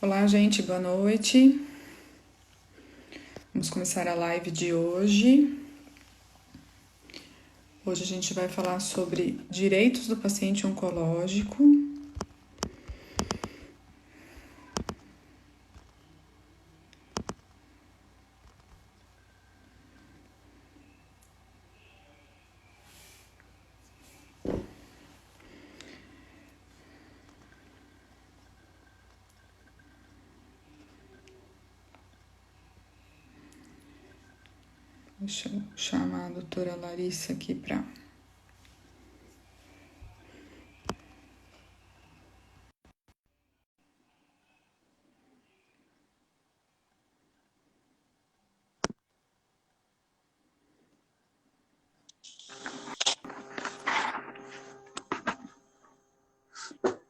Olá, gente, boa noite. Vamos começar a live de hoje. Hoje a gente vai falar sobre direitos do paciente oncológico. Deixa eu chamar a doutora Larissa aqui para.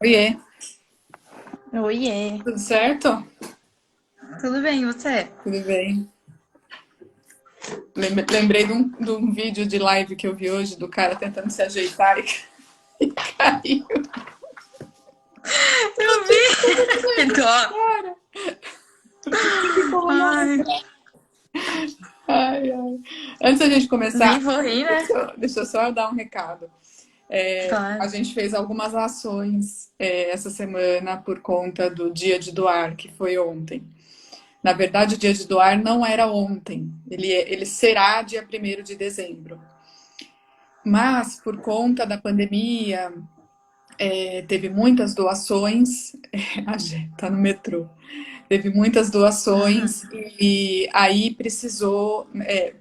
Oiê, Oiê, tudo certo? tudo bem, e você? Tudo bem. Lembrei de um vídeo de live que eu vi hoje do cara tentando se ajeitar e caiu. Eu vi! Que dó! Cara, que ficou lá. Ai, Ai, ai. Antes da gente começar, nem vou rir, né? deixa eu só dar um recado. A Claro. gente fez algumas ações essa semana por conta do Dia de Doar, que foi ontem. Na verdade, o Dia de Doar não era ontem, ele será dia 1º de dezembro. Mas, por conta da pandemia, teve muitas doações, a gente tá no metrô, teve muitas doações e aí precisou,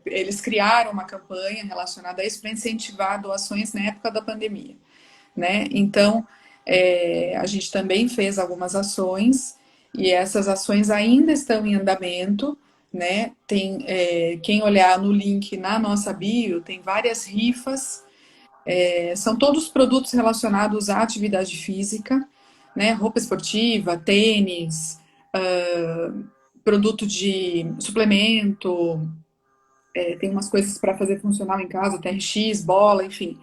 eles criaram uma campanha relacionada a isso para incentivar doações na época da pandemia, né? Então, a gente também fez algumas ações e essas ações ainda estão em andamento, né? Tem quem olhar no link na nossa bio, tem várias rifas, são todos produtos relacionados à atividade física, né? Roupa esportiva, tênis, produto de suplemento, tem umas coisas para fazer funcional em casa, TRX, bola, enfim.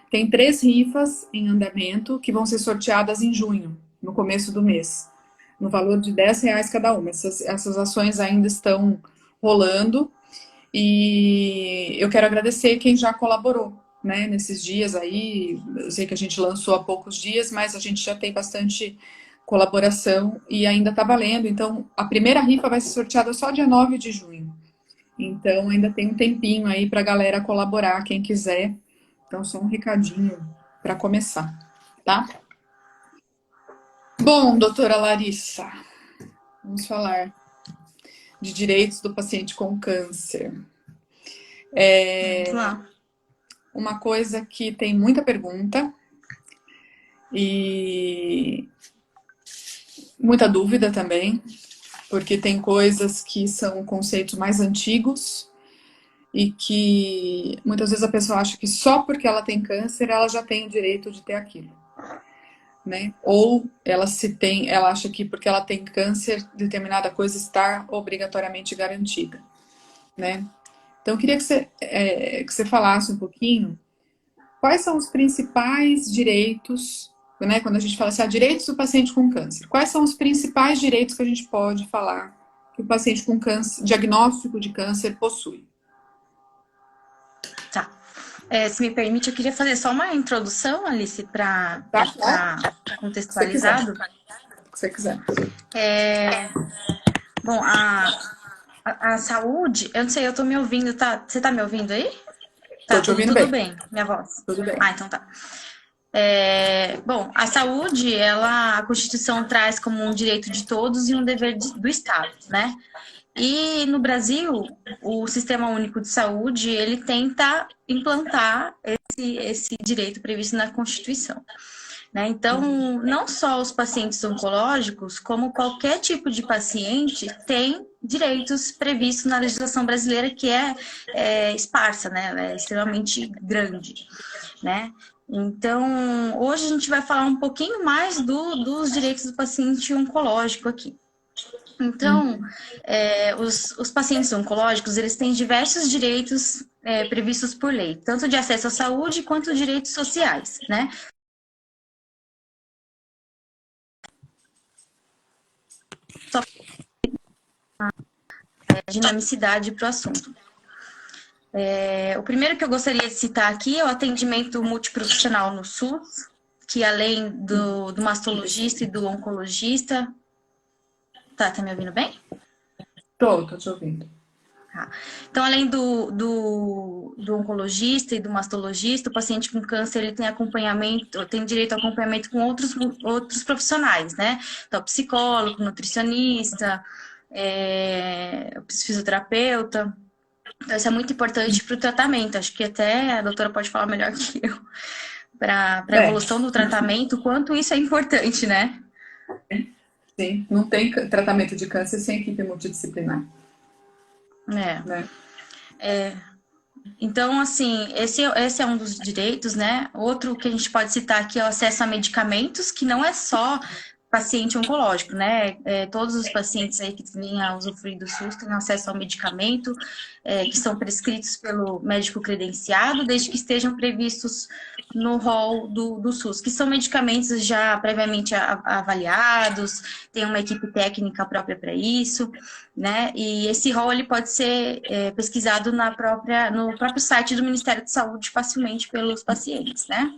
Tem 3 rifas em andamento que vão ser sorteadas em junho, no começo do mês, no valor de R$ 10 cada uma. Essas ações ainda estão rolando e eu quero agradecer quem já colaborou, né, nesses dias aí. Eu sei que a gente lançou há poucos dias, mas a gente já tem bastante colaboração e ainda está valendo. Então, a primeira rifa vai ser sorteada só dia 9 de junho. Então, ainda tem um tempinho aí para a galera colaborar, quem quiser. Então, só um recadinho para começar, tá? Bom, doutora Larissa, vamos falar de direitos do paciente com câncer. Vamos lá. Uma coisa que tem muita pergunta e muita dúvida também, porque tem coisas que são conceitos mais antigos e que muitas vezes a pessoa acha que só porque ela tem câncer ela já tem o direito de ter aquilo, né? Ou ela acha que porque ela tem câncer determinada coisa está obrigatoriamente garantida, né? Então eu queria que você falasse um pouquinho quais são os principais direitos, né? Quando a gente fala assim, direitos do paciente com câncer, quais são os principais direitos que a gente pode falar que o paciente com câncer, diagnóstico de câncer possui? Tá. Se me permite, eu queria fazer só uma introdução, Alice, para Tá? Claro, ficar o que você quiser. contextualizado. O que você quiser. É, bom, a saúde, eu não sei, eu tô me ouvindo, tá? Você tá me ouvindo aí? Tô Tá, te tudo, ouvindo tudo bem. bem, minha voz. Tudo bem. Ah, então tá. Bom, a saúde, a Constituição traz como um direito de todos e um dever do Estado, né? E no Brasil, o Sistema Único de Saúde, ele tenta implantar esse direito previsto na Constituição, né? Então, não só os pacientes oncológicos, como qualquer tipo de paciente tem direitos previstos na legislação brasileira, que é esparsa, né? Ela é extremamente grande, né? Então, hoje a gente vai falar um pouquinho mais dos direitos do paciente oncológico aqui. Então, os pacientes oncológicos, eles têm diversos direitos previstos por lei, tanto de acesso à saúde quanto direitos sociais, né? dinamicidade para o assunto. O primeiro que eu gostaria de citar aqui é o atendimento multiprofissional no SUS, que além do mastologista e do oncologista... Tá me ouvindo bem? Tô te ouvindo. Então, além do oncologista e do mastologista, o paciente com câncer ele tem acompanhamento, tem direito a acompanhamento com outros profissionais, né? Então, psicólogo, nutricionista, fisioterapeuta. Então, isso é muito importante para o tratamento. Acho que até a doutora pode falar melhor que eu. Para a evolução do tratamento, o quanto isso é importante, né? Sim, não tem tratamento de câncer sem equipe multidisciplinar. Né? Então, assim, esse é um dos direitos, né? Outro que a gente pode citar aqui é o acesso a medicamentos, que não é só paciente oncológico, né? Todos os pacientes aí que vêm a usufruir do SUS têm acesso ao medicamento, que são prescritos pelo médico credenciado, desde que estejam previstos no rol do SUS, que são medicamentos já previamente avaliados, tem uma equipe técnica própria para isso, né? E esse rol ele pode ser pesquisado no próprio site do Ministério da Saúde facilmente pelos pacientes, né?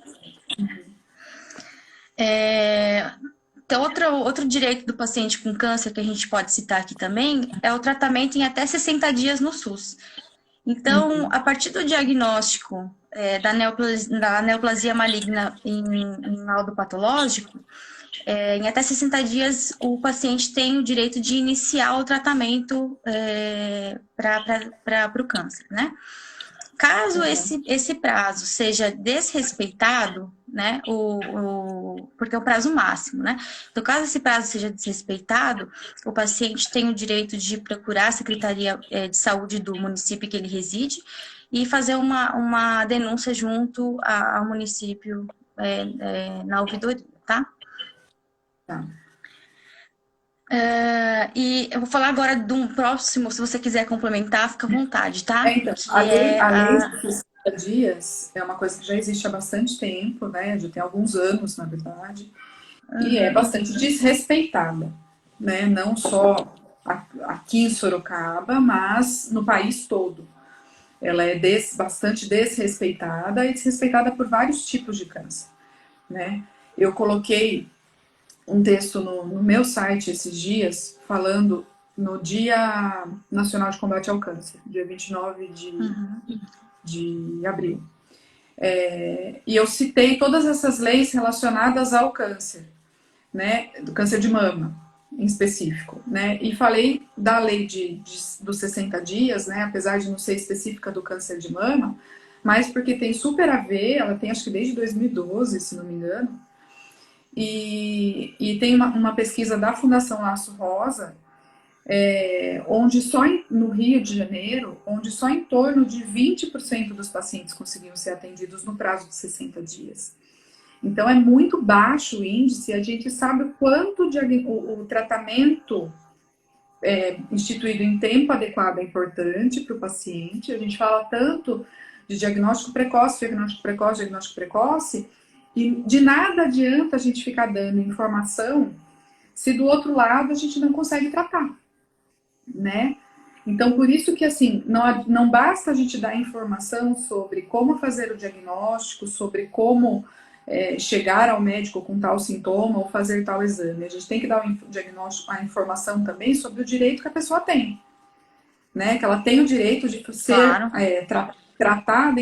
Então, outro direito do paciente com câncer que a gente pode citar aqui também é o tratamento em até 60 dias no SUS. Então, a partir do diagnóstico da neoplasia maligna em laudo patológico, em até 60 dias o paciente tem o direito de iniciar o tratamento para o câncer, né? Caso esse prazo seja desrespeitado, né, porque é o prazo máximo, né? Então, caso esse prazo seja desrespeitado, o paciente tem o direito de procurar a Secretaria de Saúde do município que ele reside e fazer uma denúncia junto ao município na ouvidoria, tá? Tá. E eu vou falar agora de um próximo, se você quiser complementar, fica à vontade, tá? Então, a lei dos 60 dias é uma coisa que já existe há bastante tempo, né? Já tem alguns anos, na verdade, e é bastante desrespeitada, né? Não só aqui em Sorocaba, mas no país todo. Ela é bastante desrespeitada e desrespeitada por vários tipos de câncer, né? Eu coloquei um texto no meu site esses dias falando no Dia Nacional de Combate ao Câncer, dia 29 de abril. E eu citei todas essas leis relacionadas ao câncer, né, do câncer de mama em específico, né, e falei da lei dos 60 dias, né, apesar de não ser específica do câncer de mama, mas porque tem super a ver, ela tem acho que desde 2012, se não me engano, e tem uma pesquisa da Fundação Laço Rosa, onde só no Rio de Janeiro, onde só em torno de 20% dos pacientes conseguiam ser atendidos no prazo de 60 dias. Então é muito baixo o índice, a gente sabe o quanto o tratamento instituído em tempo adequado é importante para o paciente. A gente fala tanto de diagnóstico precoce, e de nada adianta a gente ficar dando informação se do outro lado a gente não consegue tratar, né? Então, por isso que, assim, não basta a gente dar informação sobre como fazer o diagnóstico, sobre como chegar ao médico com tal sintoma ou fazer tal exame. A gente tem que dar o diagnóstico, a informação também sobre o direito que a pessoa tem, né? Que ela tem o direito de ser tratada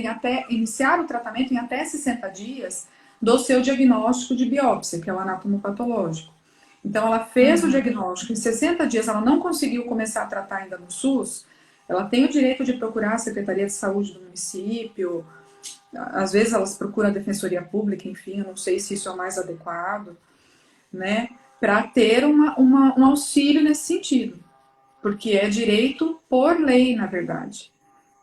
iniciar o tratamento em até 60 dias do seu diagnóstico de biópsia, que é o anatomopatológico. Então, ela fez o diagnóstico, em 60 dias ela não conseguiu começar a tratar ainda no SUS, ela tem o direito de procurar a Secretaria de Saúde do município, às vezes elas procuram a Defensoria Pública, enfim, eu não sei se isso é o mais adequado, né, para ter um auxílio nesse sentido, porque é direito por lei, na verdade,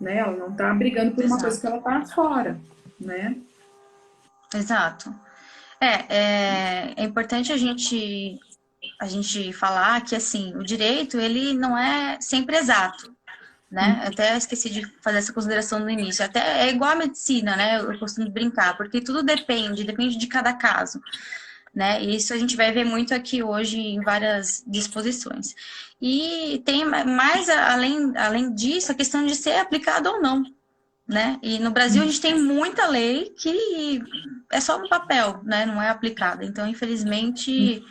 né, ela não está brigando por uma coisa que ela está fora, né. Exato. É importante a gente falar que, assim, o direito, ele não é sempre exato, né? Até esqueci de fazer essa consideração no início. Até é igual a medicina, né? Eu costumo brincar, porque tudo depende de cada caso, né? E isso a gente vai ver muito aqui hoje em várias disposições. E tem mais, além disso, a questão de ser aplicado ou não, né? E no Brasil a gente tem muita lei que é só no papel, né? Não é aplicada. Então, infelizmente,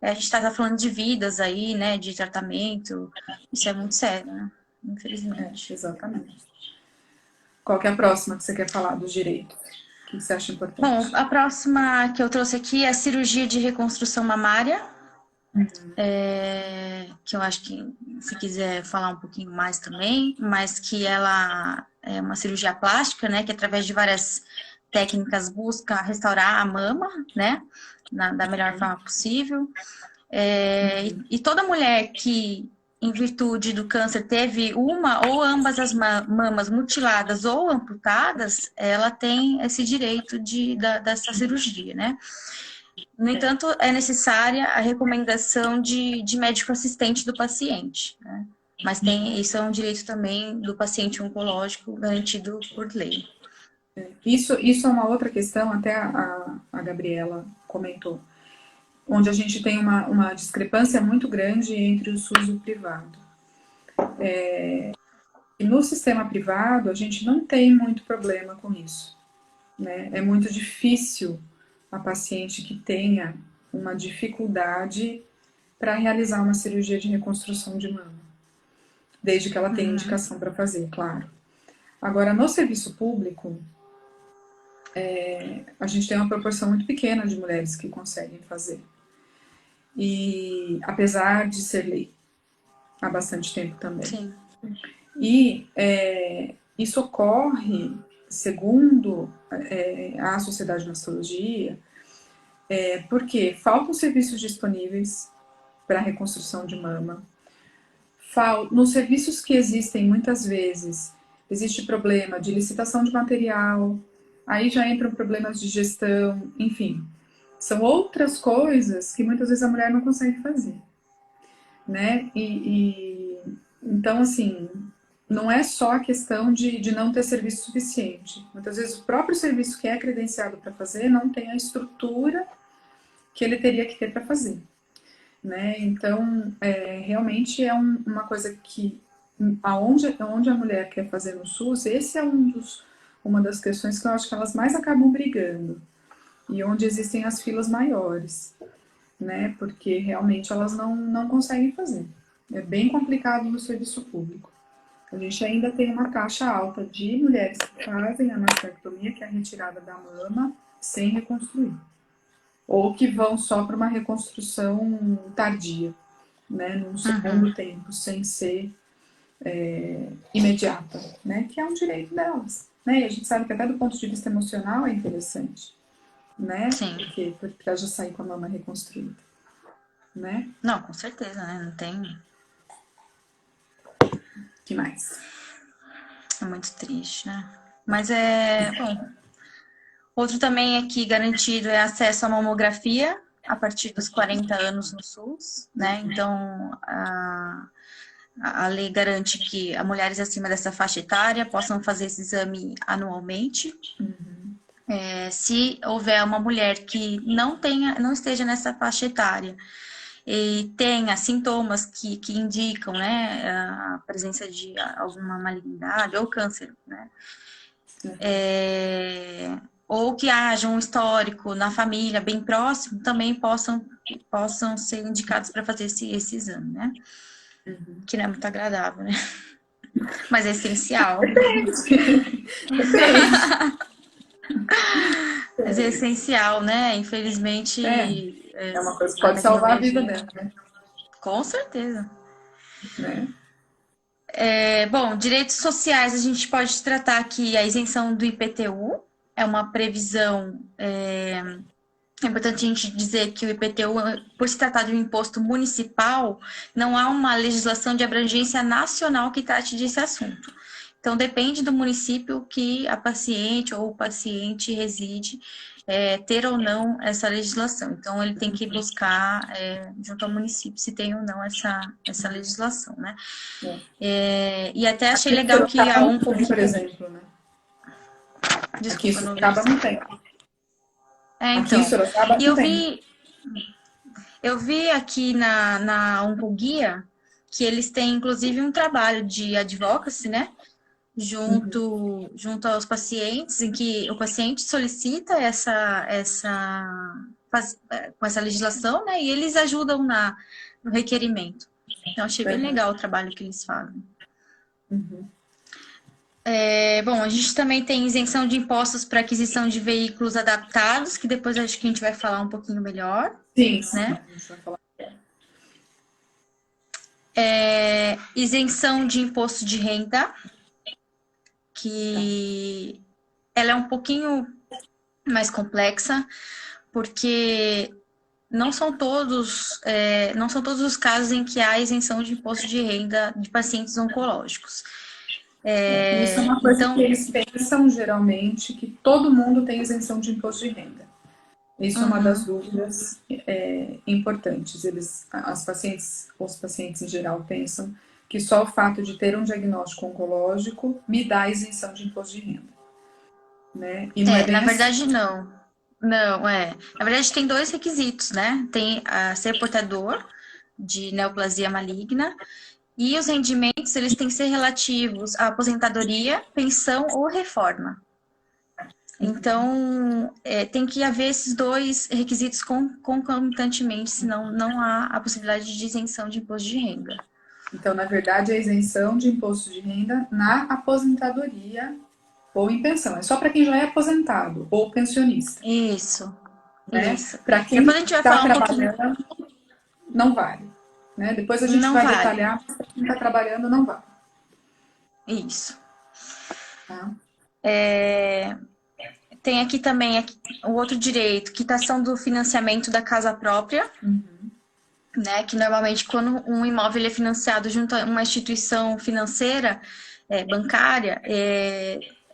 a gente está falando de vidas aí, né? De tratamento. Isso é muito sério, né? Infelizmente. Exatamente. Qual que é a próxima que você quer falar do direito? O que você acha Bom, importante? a próxima que eu trouxe aqui é a cirurgia de reconstrução mamária. Que eu acho que, se quiser falar um pouquinho mais também, mas que ela é uma cirurgia plástica, né, que através de várias técnicas busca restaurar a mama, né, da melhor forma possível. E toda mulher que, em virtude do câncer, teve uma ou ambas as mamas mutiladas ou amputadas, ela tem esse direito dessa cirurgia, né? No entanto, é necessária a recomendação de médico assistente do paciente, né? Mas isso é um direito também do paciente oncológico garantido por lei. Isso é uma outra questão, até a Gabriela comentou, onde a gente tem uma discrepância muito grande entre o SUS e o privado. E no sistema privado, a gente não tem muito problema com isso, né? É muito difícil a paciente que tenha uma dificuldade para realizar uma cirurgia de reconstrução de mama, desde que ela tenha indicação para fazer, claro. Agora, no serviço público, a gente tem uma proporção muito pequena de mulheres que conseguem fazer. E apesar de ser lei há bastante tempo também. Sim. E isso ocorre, segundo a Sociedade de Mastologia, porque faltam serviços disponíveis para reconstrução de mama. Nos serviços que existem, muitas vezes, existe problema de licitação de material, aí já entram problemas de gestão, enfim. São outras coisas que muitas vezes a mulher não consegue fazer, né? Então, assim, não é só a questão de não ter serviço suficiente. Muitas vezes o próprio serviço que é credenciado para fazer não tem a estrutura que ele teria que ter para fazer, né? Então, realmente é uma coisa que, onde a mulher quer fazer no SUS, esse é uma das questões que eu acho que elas mais acabam brigando, e onde existem as filas maiores, né? Porque realmente elas não conseguem fazer. É bem complicado no serviço público. A gente ainda tem uma taxa alta de mulheres que fazem a mastectomia, que é a retirada da mama, sem reconstruir. Ou que vão só para uma reconstrução tardia, né? Num segundo tempo, sem ser imediata, né? Que é um direito delas. Né? E a gente sabe que até do ponto de vista emocional é interessante, né? Sim. Porque ela já sair com a mama reconstruída, né? Não, com certeza, né? Não tem... Que mais? É muito triste, né? Mas bom, outro também aqui garantido é acesso à mamografia a partir dos 40 anos no SUS, né? Então, a lei garante que as mulheres acima dessa faixa etária possam fazer esse exame anualmente. Se houver uma mulher que não esteja nessa faixa etária e tenha sintomas que indicam, né, a presença de alguma malignidade ou câncer, né? Ou que haja um histórico na família bem próximo, também possam ser indicados para fazer esse exame, né? Que não é muito agradável, né? Mas é essencial. Mas é essencial, né? Infelizmente... É uma coisa que pode salvar a vida dela, né? Com certeza. Né? Bom, direitos sociais, a gente pode tratar aqui a isenção do IPTU. É uma previsão... É importante a gente dizer que o IPTU, por se tratar de um imposto municipal, não há uma legislação de abrangência nacional que trate desse assunto. Então, depende do município que a paciente ou o paciente reside, ter ou não essa legislação. Então, ele tem que buscar junto ao município se tem ou não essa legislação, né? E até achei legal que a Oncovidas... Por exemplo, né? Desculpa, Aqui em Sorocaba não tem. Então, Aqui em Sorocaba e não eu tem. Eu vi aqui na Oncoguia que eles têm, inclusive, um trabalho de advocacy, né? Junto aos pacientes, em que o paciente solicita com essa legislação, né? E eles ajudam no requerimento. Então, achei bem Uhum. legal o trabalho que eles fazem. Uhum. Bom, a gente também tem isenção de impostos para aquisição de veículos adaptados, que depois acho que a gente vai falar um pouquinho melhor, Sim, sim, né? a gente vai falar. Isenção de imposto de renda, Tá. que ela é um pouquinho mais complexa, porque não são todos os casos em que há isenção de imposto de renda de pacientes oncológicos. Isso é uma coisa que Então, eles pensam geralmente, que todo mundo tem isenção de imposto de renda. Isso é uma das uhum, dúvidas importantes. Os pacientes em geral pensam que só o fato de ter um diagnóstico oncológico me dá isenção de imposto de renda, né? E não é na bem assim. verdade, não. Não, é. Na verdade, tem dois requisitos, né? Tem a ser portador de neoplasia maligna e os rendimentos, eles têm que ser relativos à aposentadoria, pensão ou reforma. Então, tem que haver esses dois requisitos concomitantemente, senão não há a possibilidade de isenção de imposto de renda. Então, na verdade, a isenção de imposto de renda na aposentadoria ou em pensão. É só para quem já é aposentado ou pensionista, Isso, né? isso. Para quem Depois a gente vai está falar um pouquinho. trabalhando, não vale, né? Depois a gente Não vai vale. detalhar, mas para quem está trabalhando, não vale. Isso. Tá? Tem aqui também o outro direito, quitação do financiamento da casa própria, né? Que normalmente quando um imóvel é financiado junto a uma instituição financeira, bancária,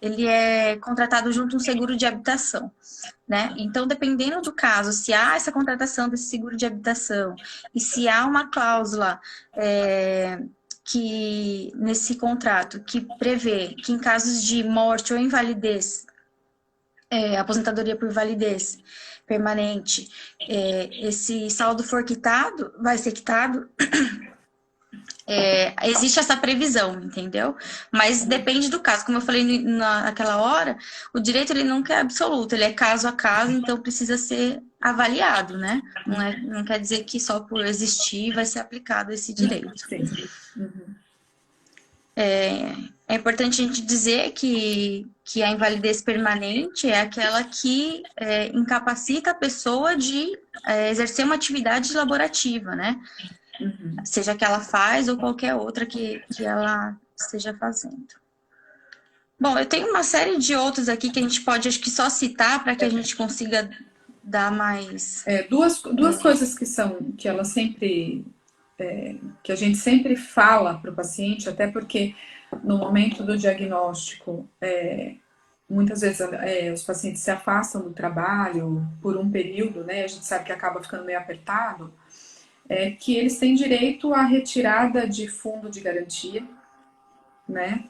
ele é contratado junto a um seguro de habitação, né? Então, dependendo do caso, se há essa contratação desse seguro de habitação e se há uma cláusula que nesse contrato que prevê que em casos de morte ou invalidez, aposentadoria por invalidez permanente, esse saldo for quitado, vai ser quitado. Existe essa previsão, entendeu? Mas depende do caso. Como eu falei naquela hora, o direito ele nunca é absoluto, ele é caso a caso, então precisa ser avaliado, né? Não quer dizer que só por existir vai ser aplicado esse direito. Sim. É importante a gente dizer que a invalidez permanente é aquela que incapacita a pessoa de exercer uma atividade laborativa, né? Seja que ela faz ou qualquer outra que ela esteja fazendo. Bom, eu tenho uma série de outros aqui que a gente pode, acho que só citar para que a gente consiga dar mais. Duas coisas que ela sempre que a gente sempre fala para o paciente, até porque no momento do diagnóstico, muitas vezes os pacientes se afastam do trabalho por um período, né? A gente sabe que acaba ficando meio apertado, que eles têm direito à retirada de fundo de garantia, né?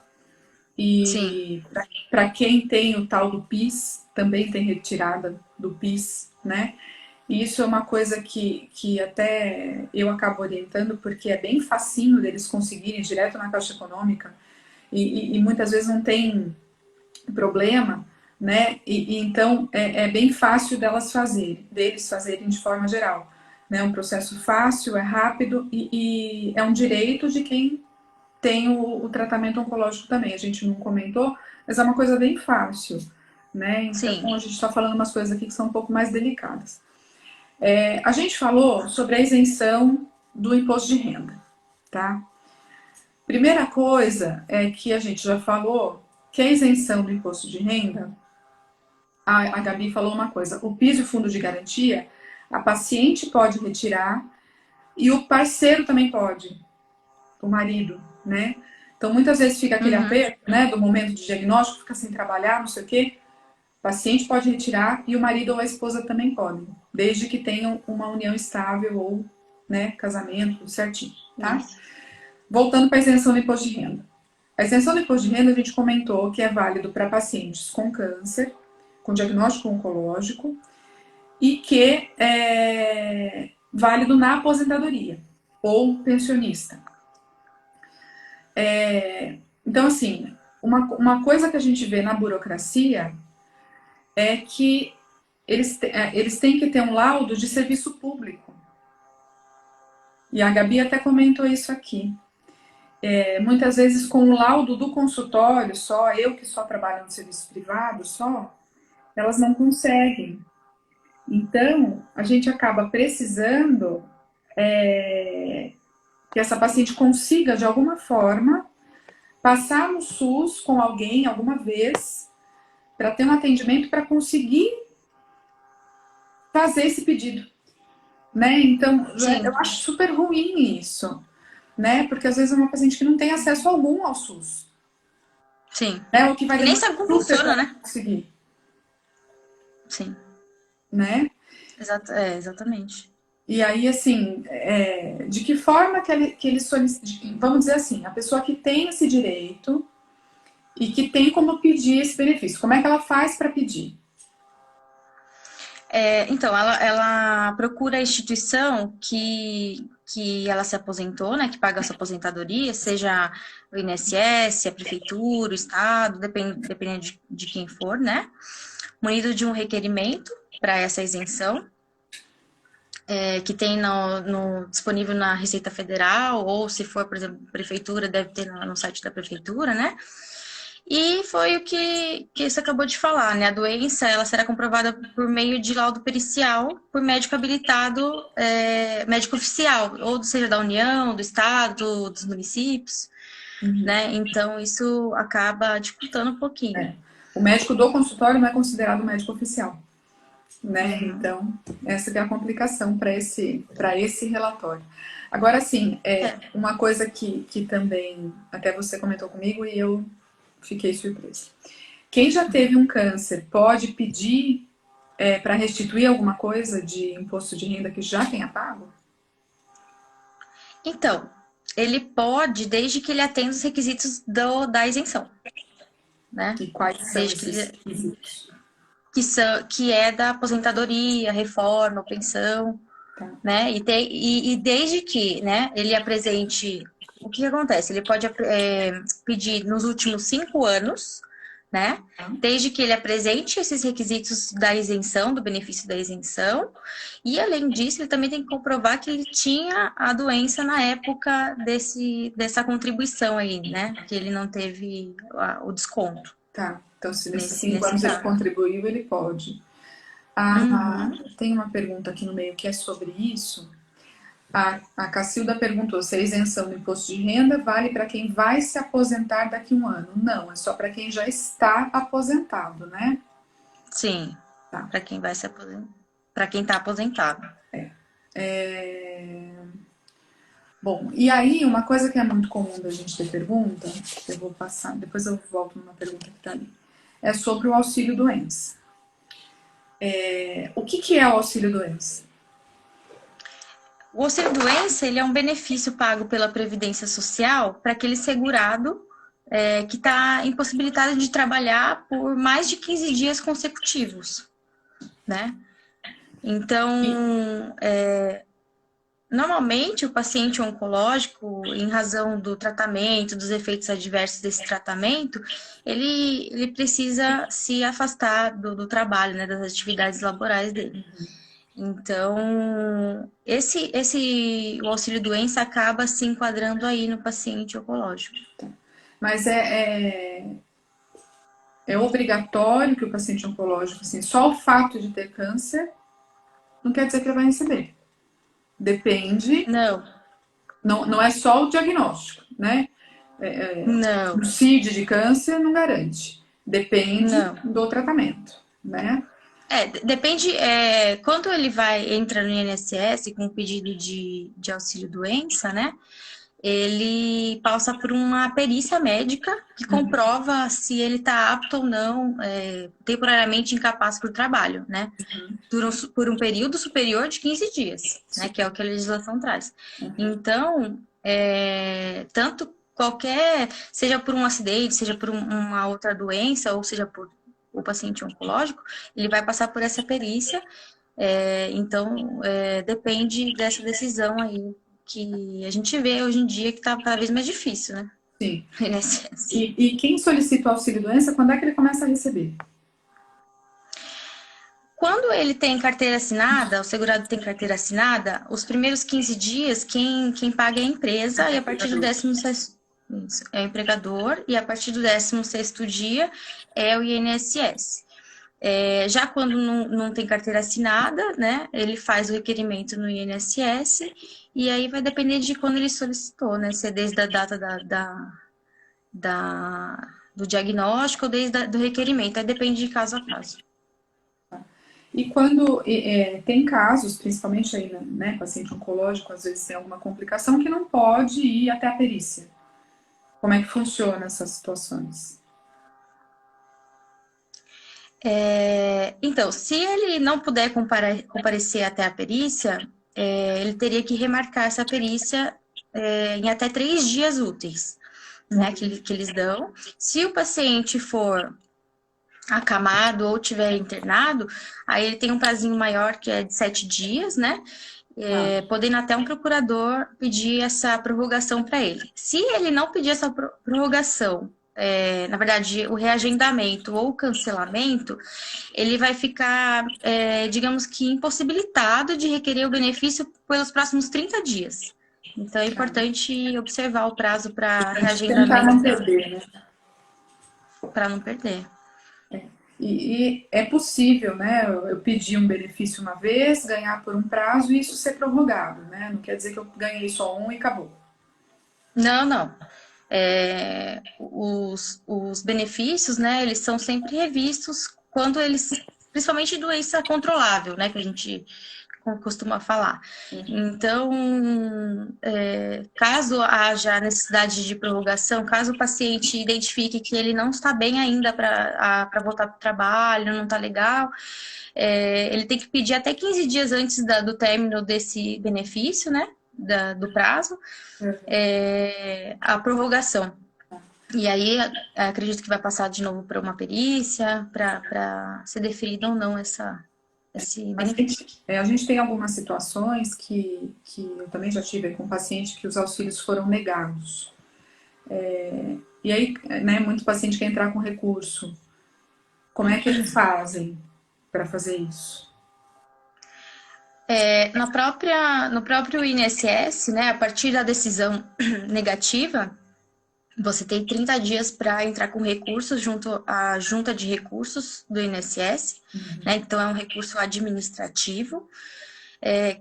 Sim. E para quem tem o tal do PIS, também tem retirada do PIS, né? E isso é uma coisa que até eu acabo orientando, porque é bem facinho deles conseguirem direto na Caixa Econômica e muitas vezes não tem problema, né? E então é bem fácil deles fazerem de forma geral. Né? É um processo fácil, é rápido e é um direito de quem tem o tratamento oncológico também. A gente não comentou, mas é uma coisa bem fácil. Né? Então Sim. a gente está falando umas coisas aqui que são um pouco mais delicadas. A gente falou sobre a isenção do imposto de renda, tá? Primeira coisa é que a gente já falou que a isenção do imposto de renda, a Gabi falou uma coisa, o PIS e o fundo de garantia, a paciente pode retirar e o parceiro também pode, o marido, né? Então muitas vezes fica aquele aperto, né, do momento de diagnóstico, fica sem trabalhar, não sei o quê. O paciente pode retirar e o marido ou a esposa também podem, desde que tenham uma união estável ou, né, casamento certinho, tá? Isso. Voltando para a isenção do imposto de renda. A isenção do imposto de renda a gente comentou que é válido para pacientes com câncer, com diagnóstico oncológico e que válido na aposentadoria ou pensionista. Então, assim, uma coisa que a gente vê na burocracia é que eles têm que ter um laudo de serviço público. E a Gabi até comentou isso aqui. Muitas vezes com o laudo do consultório só, eu que só trabalho no serviço privado só, elas não conseguem. Então, a gente acaba precisando que essa paciente consiga, de alguma forma, passar no SUS com alguém alguma vez para ter um atendimento para conseguir fazer esse pedido, né? Então, Sim, eu acho super ruim isso, né? Porque às vezes é uma paciente que não tem acesso algum ao SUS, sim. né? O que vai E nem demorar sabe como super funciona, para né? conseguir, Sim, né? exatamente. E aí, assim, de que forma que ele solicita, vamos dizer assim, a pessoa que tem esse direito e que tem como pedir esse benefício, como é que ela faz para pedir? Então, ela procura a instituição que ela se aposentou, né? Que paga a sua aposentadoria, seja o INSS, a prefeitura, o estado, dependendo de quem for, né? Munido de um requerimento para essa isenção, que tem disponível na Receita Federal, ou se for, por exemplo, prefeitura, deve ter no site da prefeitura, né? E foi o que você acabou de falar, né? A doença ela será comprovada por meio de laudo pericial por médico habilitado, médico oficial, ou seja, da União, do Estado, dos municípios, né? Então, isso acaba dificultando um pouquinho. O médico do consultório não é considerado médico oficial, né? Uhum. Então, essa que é a complicação para esse relatório. Agora, assim, uma coisa que também até você comentou comigo e eu fiquei surpresa. Quem já teve um câncer pode pedir para restituir alguma coisa de imposto de renda que já tenha pago? Então, ele pode, desde que ele atenda os requisitos da isenção, né? E quais são Desde que esses ele, requisitos? que é da aposentadoria, reforma, pensão, Tá. né? E desde que, né, ele apresente, o que acontece? Ele pode pedir nos últimos 5 anos, né? Desde que ele apresente esses requisitos da isenção, do benefício da isenção, e além disso, ele também tem que comprovar que ele tinha a doença na época dessa contribuição aí, né? Que ele não teve o desconto Tá. Então, se nesses cinco nesse anos ele caso. contribuiu, ele pode. Uhum. Tem uma pergunta aqui no meio que é sobre isso. A Cacilda perguntou se a isenção do imposto de renda vale para quem vai se aposentar daqui a um ano. Não, é só para quem já está aposentado, né? Sim, Tá. para quem vai se aposentar, para quem está aposentado. Bom, e aí uma coisa que é muito comum da gente ter pergunta, eu vou passar, depois eu volto numa pergunta que está ali, é sobre o auxílio doença. O que é o auxílio doença? O auxílio-doença, ele é um benefício pago pela Previdência Social para aquele segurado que está impossibilitado de trabalhar por mais de 15 dias consecutivos, né? Então, normalmente o paciente oncológico, em razão do tratamento, dos efeitos adversos desse tratamento, ele precisa se afastar do trabalho, né, das atividades laborais dele. Então, o auxílio-doença acaba se enquadrando aí no paciente oncológico. Mas é obrigatório que o paciente oncológico, assim, só o fato de ter câncer não quer dizer que ele vai receber. Depende, Não, não é só o diagnóstico, né? O não, CID de câncer não garante. Depende não. do tratamento, né? Depende, quando ele entra no INSS com o pedido de auxílio-doença, né? Ele passa por uma perícia médica que comprova se ele está apto ou não, temporariamente incapaz para o trabalho, né? Por um período superior de 15 dias, né? Que é o que a legislação traz. Então, tanto seja por um acidente, seja por uma outra doença, ou seja por o paciente oncológico, ele vai passar por essa perícia Então, depende dessa decisão aí que a gente vê hoje em dia que está cada vez mais difícil, né? Sim. O INSS. E quem solicita o auxílio-doença, quando é que ele começa a receber? Quando ele tem carteira assinada, o segurado tem carteira assinada, os primeiros 15 dias, quem paga é a empresa, e a partir do 16º, isso, é o empregador, e a partir do 16º dia é o INSS. Já quando não tem carteira assinada, né, ele faz o requerimento no INSS, e aí vai depender de quando ele solicitou, né, se é desde a data do diagnóstico ou desde do requerimento, aí depende de caso a caso. E quando tem casos, principalmente aí, né, paciente oncológico, às vezes tem alguma complicação que não pode ir até a perícia. Como é que funciona essas situações? Então, se ele não puder comparecer até a perícia, ele teria que remarcar essa perícia em até 3 dias úteis, né, que eles dão. Se o paciente for acamado ou tiver internado, aí ele tem um prazinho maior, que é de 7 dias, né? Podendo até um procurador pedir essa prorrogação para ele. Se ele não pedir essa prorrogação, na verdade, o reagendamento ou o cancelamento, ele vai ficar, digamos que, impossibilitado de requerer o benefício pelos próximos 30 dias. Então, é importante observar o prazo para Tentar não reagendamento perder, né? para não perder. E é possível, né? Eu pedir um benefício uma vez, ganhar por um prazo e isso ser prorrogado, né? Não quer dizer que eu ganhei só um e acabou. Não, não. Os benefícios, né, eles são sempre revistos quando eles, principalmente doença controlável, né, que a gente costuma falar. Então, caso haja necessidade de prorrogação, caso o paciente identifique que ele não está bem ainda para voltar para o trabalho, não está legal, ele tem que pedir até 15 dias antes do término desse benefício, né, do prazo, a prorrogação. E aí, acredito que vai passar de novo para uma perícia, para ser definido ou não esse benefício. A gente tem algumas situações que eu também já tive com paciente que os auxílios foram negados. E aí, né, muito paciente quer entrar com recurso. Como é que eles fazem para fazer isso? No próprio INSS, né, a partir da decisão negativa, você tem 30 dias para entrar com recursos junto à junta de recursos do INSS, né? Então é um recurso administrativo.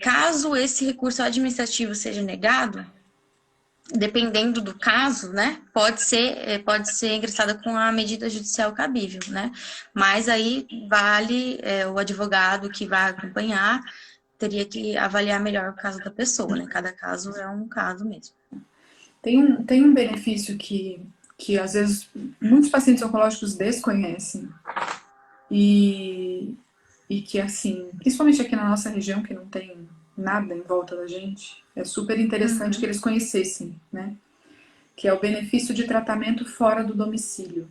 Caso esse recurso administrativo seja negado, dependendo do caso, né, pode ser ingressada com a medida judicial cabível, né? Mas aí vale o advogado que vai acompanhar teria que avaliar melhor o caso da pessoa, né? Cada caso é um caso mesmo. Tem um benefício que às vezes muitos pacientes oncológicos desconhecem e que assim, principalmente aqui na nossa região que não tem nada em volta da gente, é super interessante que eles conhecessem, né? Que é o benefício de tratamento fora do domicílio.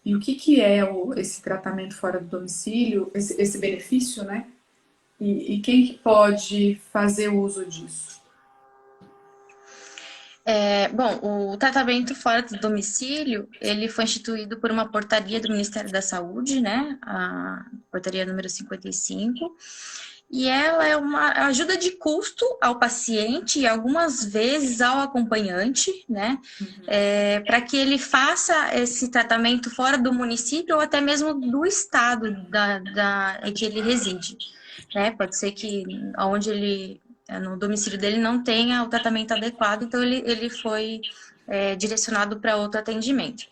E o que é esse tratamento fora do domicílio, esse benefício, né? E quem que pode fazer uso disso? Bom, o tratamento fora do domicílio, ele foi instituído por uma portaria do Ministério da Saúde, né? A portaria número 55. E ela é uma ajuda de custo ao paciente e algumas vezes ao acompanhante, né? Para que ele faça esse tratamento fora do município ou até mesmo do estado em que ele reside, né? Pode ser que onde ele no domicílio dele não tenha o tratamento adequado, então ele foi direcionado para outro atendimento.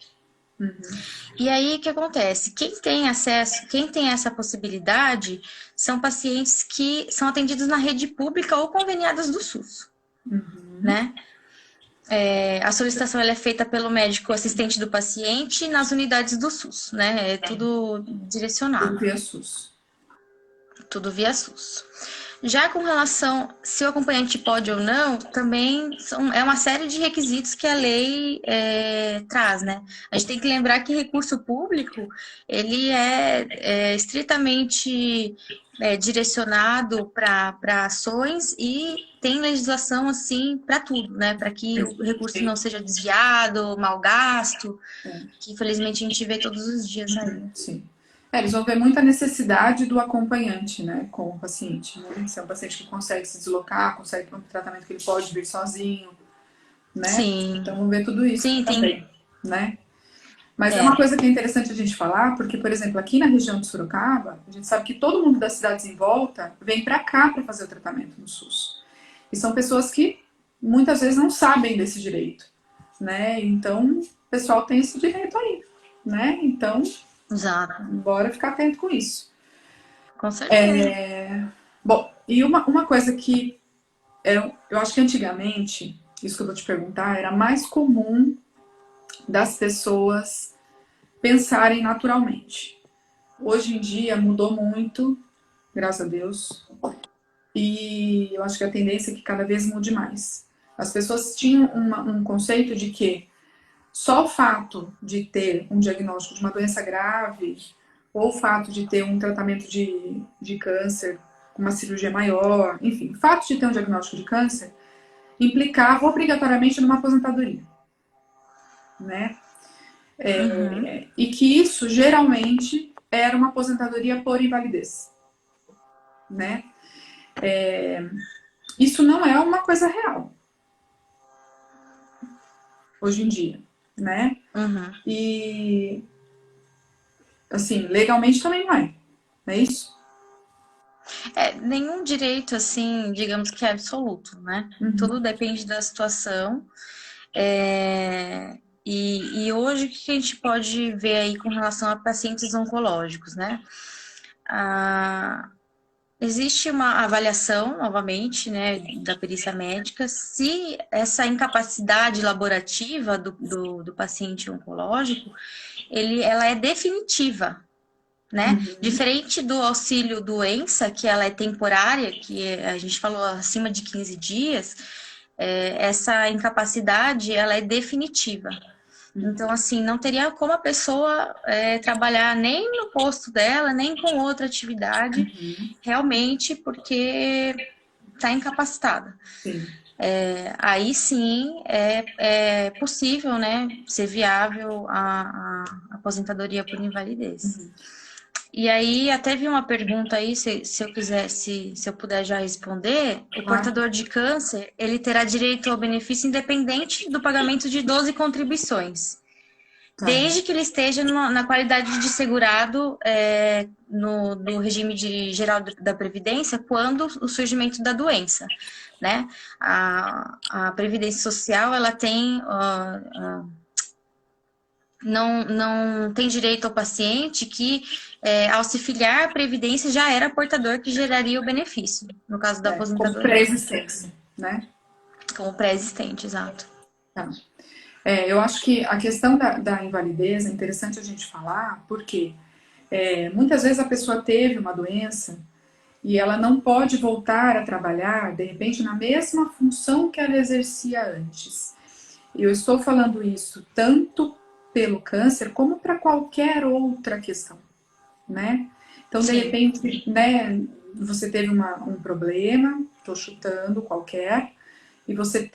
E aí, o que acontece? Quem tem acesso, quem tem essa possibilidade, são pacientes que são atendidos na rede pública ou conveniadas do SUS, né? A solicitação ela é feita pelo médico assistente do paciente nas unidades do SUS, né? É tudo direcionado. Tudo via SUS. Tudo via SUS. Já com relação se o acompanhante pode ou não, também é uma série de requisitos que a lei traz, né? A gente tem que lembrar que recurso público, ele é estritamente direcionado para ações e tem legislação, assim, para tudo, né? Para que o recurso não seja desviado, mal gasto, que infelizmente a gente vê todos os dias aí. Sim. Eles vão ver muita necessidade do acompanhante, né, com o paciente. Né? Se é um paciente que consegue se deslocar, consegue ter um tratamento que ele pode vir sozinho, né? Sim, Então vão ver tudo isso sim, tem. também, né? Mas é uma coisa que é interessante a gente falar, porque, por exemplo, aqui na região de Sorocaba, a gente sabe que todo mundo das cidades em volta vem para cá para fazer o tratamento no SUS. E são pessoas que muitas vezes não sabem desse direito, né? Então, o pessoal tem esse direito aí, né? Então, Exato, bora ficar atento com isso. com certeza. Bom, e uma coisa que eu acho que antigamente, isso que eu vou te perguntar, era mais comum das pessoas pensarem naturalmente. Hoje em dia mudou muito, graças a Deus, e eu acho que a tendência é que cada vez mude mais. As pessoas tinham um conceito de que só o fato de ter um diagnóstico de uma doença grave ou o fato de ter um tratamento de câncer com uma cirurgia maior, enfim, o fato de ter um diagnóstico de câncer implicava obrigatoriamente numa aposentadoria, né? E que isso geralmente era uma aposentadoria por invalidez, né? Isso não é uma coisa real hoje em dia, né? E assim, legalmente também não é isso? Nenhum direito, assim, digamos que é absoluto, né? Tudo depende da situação. E hoje, o que a gente pode ver aí com relação a pacientes oncológicos, né? Existe uma avaliação, novamente, né, da perícia médica, se essa incapacidade laborativa do paciente oncológico, ela é definitiva, né? Diferente do auxílio doença, que ela é temporária, que a gente falou acima de 15 dias, essa incapacidade, ela é definitiva. Então, assim, não teria como a pessoa trabalhar nem no posto dela, nem com outra atividade, realmente, porque está incapacitada. Sim. Aí sim é possível, né, ser viável a aposentadoria por invalidez. E aí, até vi uma pergunta aí, se eu puder já responder, o portador de câncer, ele terá direito ao benefício independente do pagamento de 12 contribuições, desde que ele esteja na qualidade de segurado no regime geral da Previdência, quando o surgimento da doença, né? A Previdência Social, ela tem... não tem direito ao paciente que, ao se filiar à Previdência, já era portador que geraria o benefício, no caso da Como aposentadoria. pré-existência, né? Como pré-existente, exato. Tá. Eu acho que a questão da invalidez é interessante a gente falar, porque muitas vezes a pessoa teve uma doença e ela não pode voltar a trabalhar, de repente, na mesma função que ela exercia antes. Eu estou falando isso tanto pelo câncer como para qualquer outra questão, né? Então, de repente, né, você teve um problema, estou chutando qualquer, e você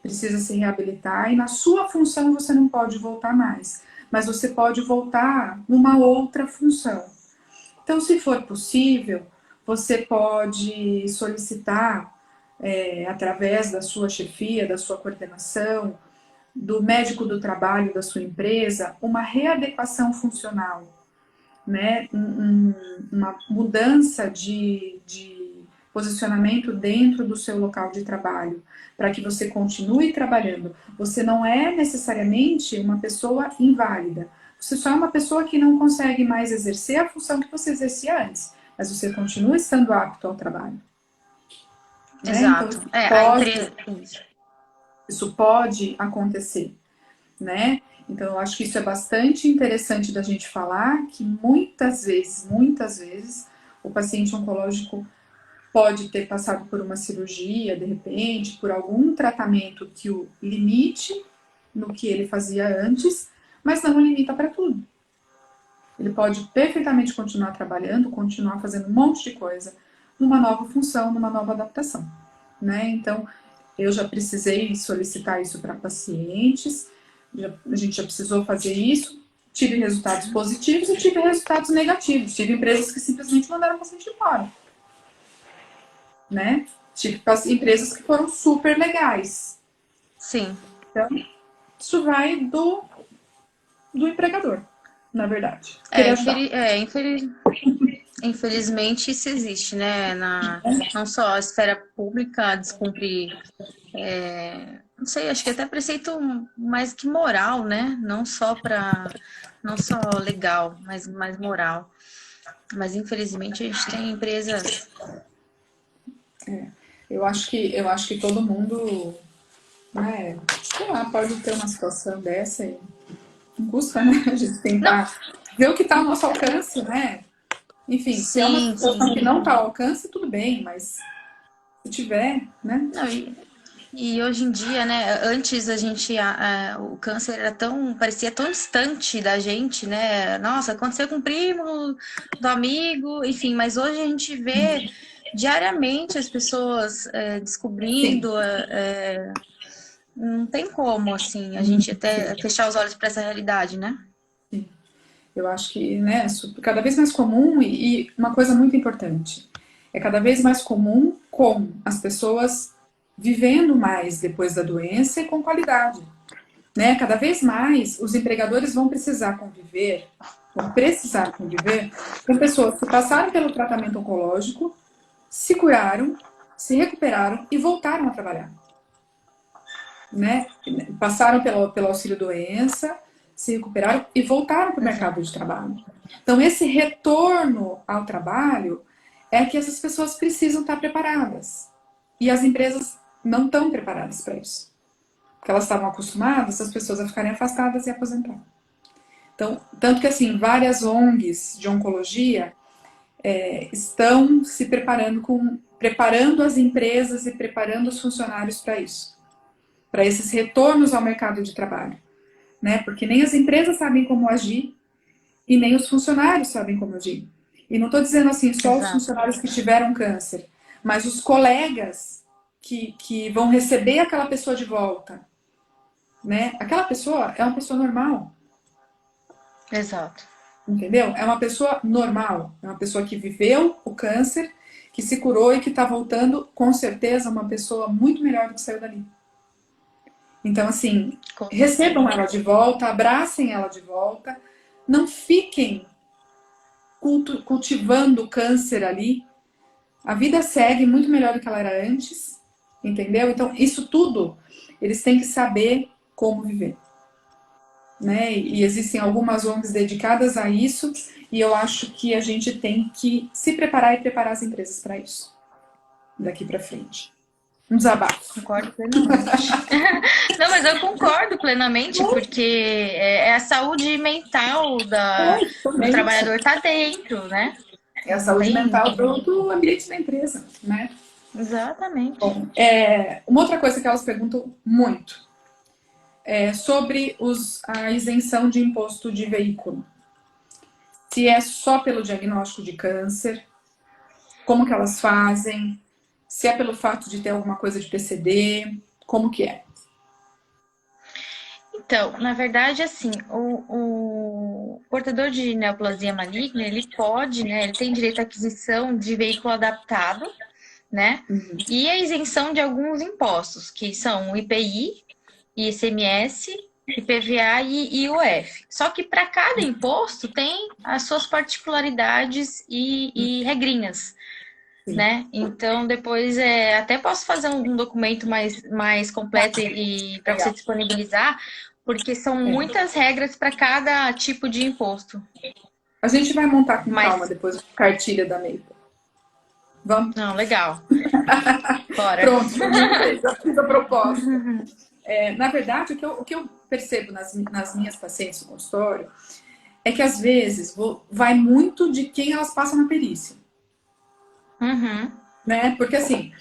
precisa se reabilitar, e na sua função você não pode voltar mais, mas você pode voltar numa outra função. Então, se for possível, você pode solicitar, através da sua chefia, da sua coordenação, do médico do trabalho da sua empresa, uma readequação funcional, né? Uma mudança de posicionamento dentro do seu local de trabalho, para que você continue trabalhando. Você não é necessariamente uma pessoa inválida, você só é uma pessoa que não consegue mais exercer a função que você exercia antes, mas você continua estando apto ao trabalho. Né? Exato. Então, isso pode acontecer, né? Então, eu acho que isso é bastante interessante da gente falar, que muitas vezes, o paciente oncológico pode ter passado por uma cirurgia, de repente, por algum tratamento que o limite no que ele fazia antes, mas não o limita para tudo. Ele pode perfeitamente continuar trabalhando, continuar fazendo um monte de coisa, numa nova função, numa nova adaptação, né? Então, eu já precisei solicitar isso para pacientes, a gente já precisou fazer isso, tive resultados positivos e tive resultados negativos. Tive empresas que simplesmente mandaram o paciente embora, né? Tive empresas que foram super legais. Sim. Então, isso vai do empregador, na verdade. É, Querer ajudar. infelizmente isso existe, né? Não só a esfera pública descumprir, não sei, acho que até preceito mais que moral, né? Não só legal, mas mais moral. Mas infelizmente a gente tem empresas. Eu acho que todo mundo, né, sei lá, pode ter uma situação dessa e não custa, né? A gente Não, tentar ver o que está ao nosso alcance, né? Enfim, se é uma sim, sim. situação que não está ao alcance, tudo bem, mas se tiver, né? Não, e hoje em dia, né? Antes o câncer era parecia tão distante da gente, né? Nossa, aconteceu com o primo, do amigo, enfim. Mas hoje a gente vê diariamente as pessoas Sim. descobrindo. Não tem como, assim, a gente até fechar os olhos para essa realidade, né? Eu acho que, né, cada vez mais comum e uma coisa muito importante, é cada vez mais comum com as pessoas vivendo mais depois da doença e com qualidade, né? Cada vez mais os empregadores vão precisar conviver com pessoas que passaram pelo tratamento oncológico, se curaram, se recuperaram e voltaram a trabalhar, né? Passaram pelo auxílio doença, se recuperaram e voltaram para o mercado de trabalho. Então, esse retorno ao trabalho é que essas pessoas precisam estar preparadas. E as empresas não estão preparadas para isso. Porque elas estavam acostumadas, as pessoas a ficarem afastadas e aposentar. Então, tanto que assim, várias ONGs de oncologia estão se preparando as empresas e preparando os funcionários para isso, para esses retornos ao mercado de trabalho, né? Porque nem as empresas sabem como agir e nem os funcionários sabem como agir. E não estou dizendo assim só os Exato. funcionários que tiveram câncer, mas os colegas que vão receber aquela pessoa de volta, né? Aquela pessoa é uma pessoa normal, Exato. entendeu? É uma pessoa normal, é uma pessoa que viveu o câncer, que se curou e que está voltando, com certeza, uma pessoa muito melhor do que saiu dali. Então, assim, Com recebam certeza. ela de volta, abracem ela de volta, não fiquem cultivando o câncer ali. A vida segue muito melhor do que ela era antes, entendeu? Então, isso tudo, eles têm que saber como viver, né? E existem algumas ONGs dedicadas a isso, e eu acho que a gente tem que se preparar e preparar as empresas para isso, daqui para frente. Um desabafo. Concordo plenamente. Não, mas eu concordo plenamente, porque é a saúde mental do Exatamente. trabalhador tá dentro, né? É a Não saúde tem. mental do ambiente da empresa, né? Exatamente. Bom, uma outra coisa que elas perguntam muito é sobre a isenção de imposto de veículo. Se é só pelo diagnóstico de câncer, como que elas fazem, se é pelo fato de ter alguma coisa de PCD, como que é? Então, na verdade, assim, o portador de neoplasia maligna, ele pode, né? Ele tem direito à aquisição de veículo adaptado, né? E a isenção de alguns impostos, que são o IPI, ICMS, IPVA e IOF. Só que para cada imposto tem as suas particularidades e regrinhas, Sim. né? Então depois até posso fazer um documento mais completo e para você Legal. disponibilizar, porque são muitas regras para cada tipo de imposto. A gente vai montar com calma Mas depois a cartilha da Maple. Vamos? não, legal. Bora. Pronto, já fiz a proposta. Na verdade, o que eu percebo nas minhas pacientes no consultório é que às vezes vai muito de quem elas passam na perícia. Uhum. né? Porque assim,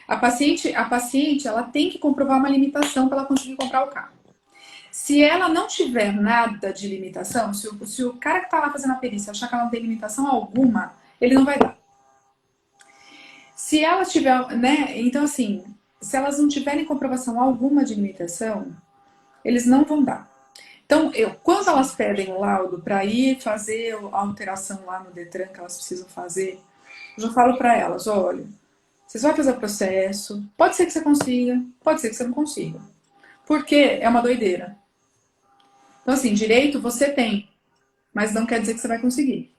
a paciente, ela tem que comprovar uma limitação para ela conseguir comprar o carro. Se ela não tiver nada de limitação, se o cara que está lá fazendo a perícia achar que ela não tem limitação alguma, ele não vai dar. Se ela tiver, né? Então, assim, se elas não tiverem comprovação alguma de limitação, eles não vão dar. Então, quando Sim. elas pedem o laudo para ir fazer a alteração lá no Detran que elas precisam fazer, eu já falo para elas: olha, vocês vão fazer o processo, pode ser que você consiga, pode ser que você não consiga. Porque é uma doideira. Então, assim, direito você tem, mas não quer dizer que você vai conseguir,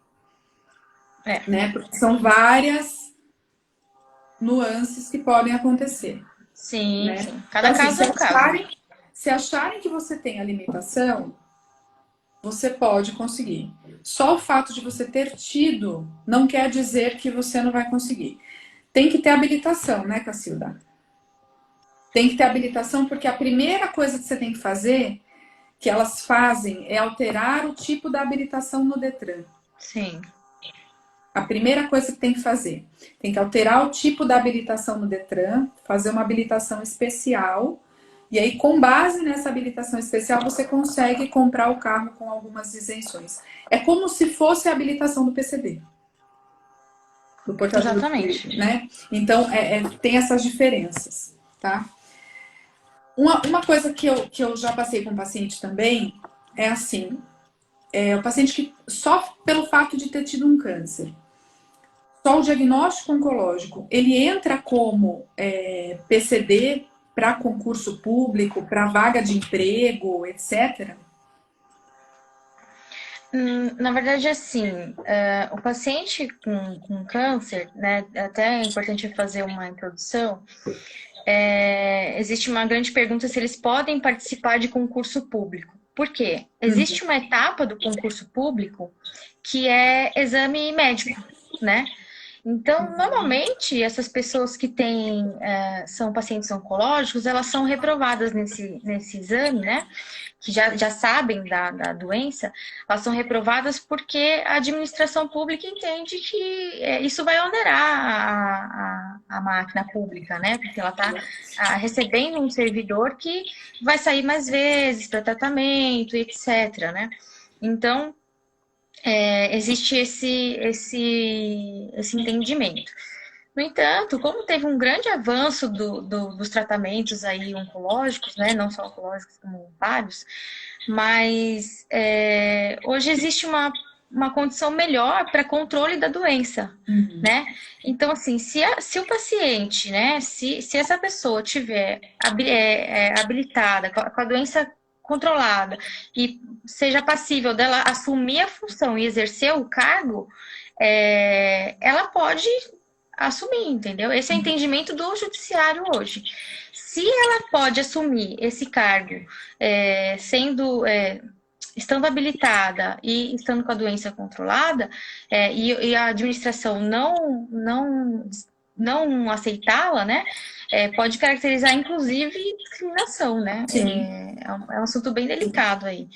É, né? Porque são várias nuances que podem acontecer, sim, né? sim. Então, Cada assim, caso se é um caso. acharem que você tem a limitação, você pode conseguir. Só o fato de você ter tido não quer dizer que você não vai conseguir. Tem que ter habilitação, né, Cacilda? Tem que ter habilitação porque a primeira coisa que você tem que fazer, que elas fazem, é alterar o tipo da habilitação no Detran. Sim. A primeira coisa que tem que fazer, tem que alterar o tipo da habilitação no Detran, fazer uma habilitação especial, e aí, com base nessa habilitação especial, você consegue comprar o carro com algumas isenções. É como se fosse a habilitação do PCD, do portador, Exatamente. né? Então, tem essas diferenças, tá? Uma coisa que eu já passei com o paciente também é assim: o paciente que só pelo fato de ter tido um câncer. Só o diagnóstico oncológico, ele entra como PCD para concurso público, para vaga de emprego, etc. Na verdade, assim, o paciente com câncer, né, até é importante fazer uma introdução, existe uma grande pergunta se eles podem participar de concurso público. Por quê? Uhum. Existe uma etapa do concurso público que é exame médico, né? Então, normalmente, essas pessoas que são pacientes oncológicos, elas são reprovadas nesse exame, né? Que já sabem da doença, elas são reprovadas porque a administração pública entende que isso vai onerar a máquina pública, né? Porque ela está recebendo um servidor que vai sair mais vezes para tratamento, etc, né? Então, existe esse entendimento. No entanto, como teve um grande avanço dos tratamentos aí oncológicos, né, não só oncológicos como vários, mas hoje existe uma condição melhor para controle da doença, Uhum. né? Então, assim, se o paciente, né, se essa pessoa tiver habilitada, com a doença controlada e seja passível dela assumir a função e exercer o cargo, ela pode assumir, entendeu? Esse é o entendimento do judiciário hoje. Se ela pode assumir esse cargo estando habilitada e estando com a doença controlada, e a administração não aceitá-la, né? Pode caracterizar, inclusive, discriminação, né? Sim. É um assunto bem delicado aí.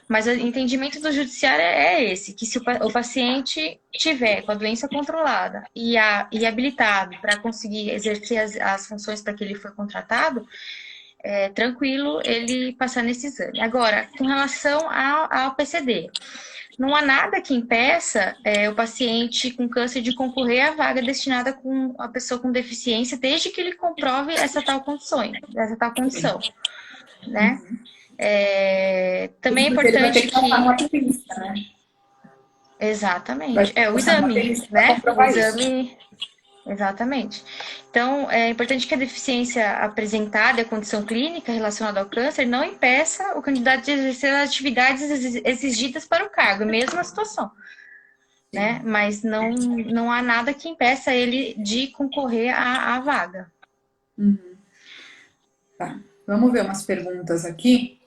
Mas o entendimento do judiciário é esse, que se o paciente tiver com a doença controlada e habilitado para conseguir exercer as funções para que ele foi contratado, é tranquilo ele passar nesse exame. Agora, com relação ao PCD, não há nada que impeça o paciente com câncer de concorrer à vaga destinada com a pessoa com deficiência, desde que ele comprove essa tal condição, né? Também é Porque ele vai ter importante que passar numa que perícia, né? Vai exatamente. ter que O passar numa exame, perícia para né? O comprovar isso. exame, exatamente. Então, é importante que a deficiência apresentada e a condição clínica relacionada ao câncer não impeça o candidato de exercer as atividades exigidas para o cargo, mesma situação, né? Sim. Mas não há nada que impeça ele de concorrer à vaga. Uhum. Tá. Vamos ver umas perguntas aqui.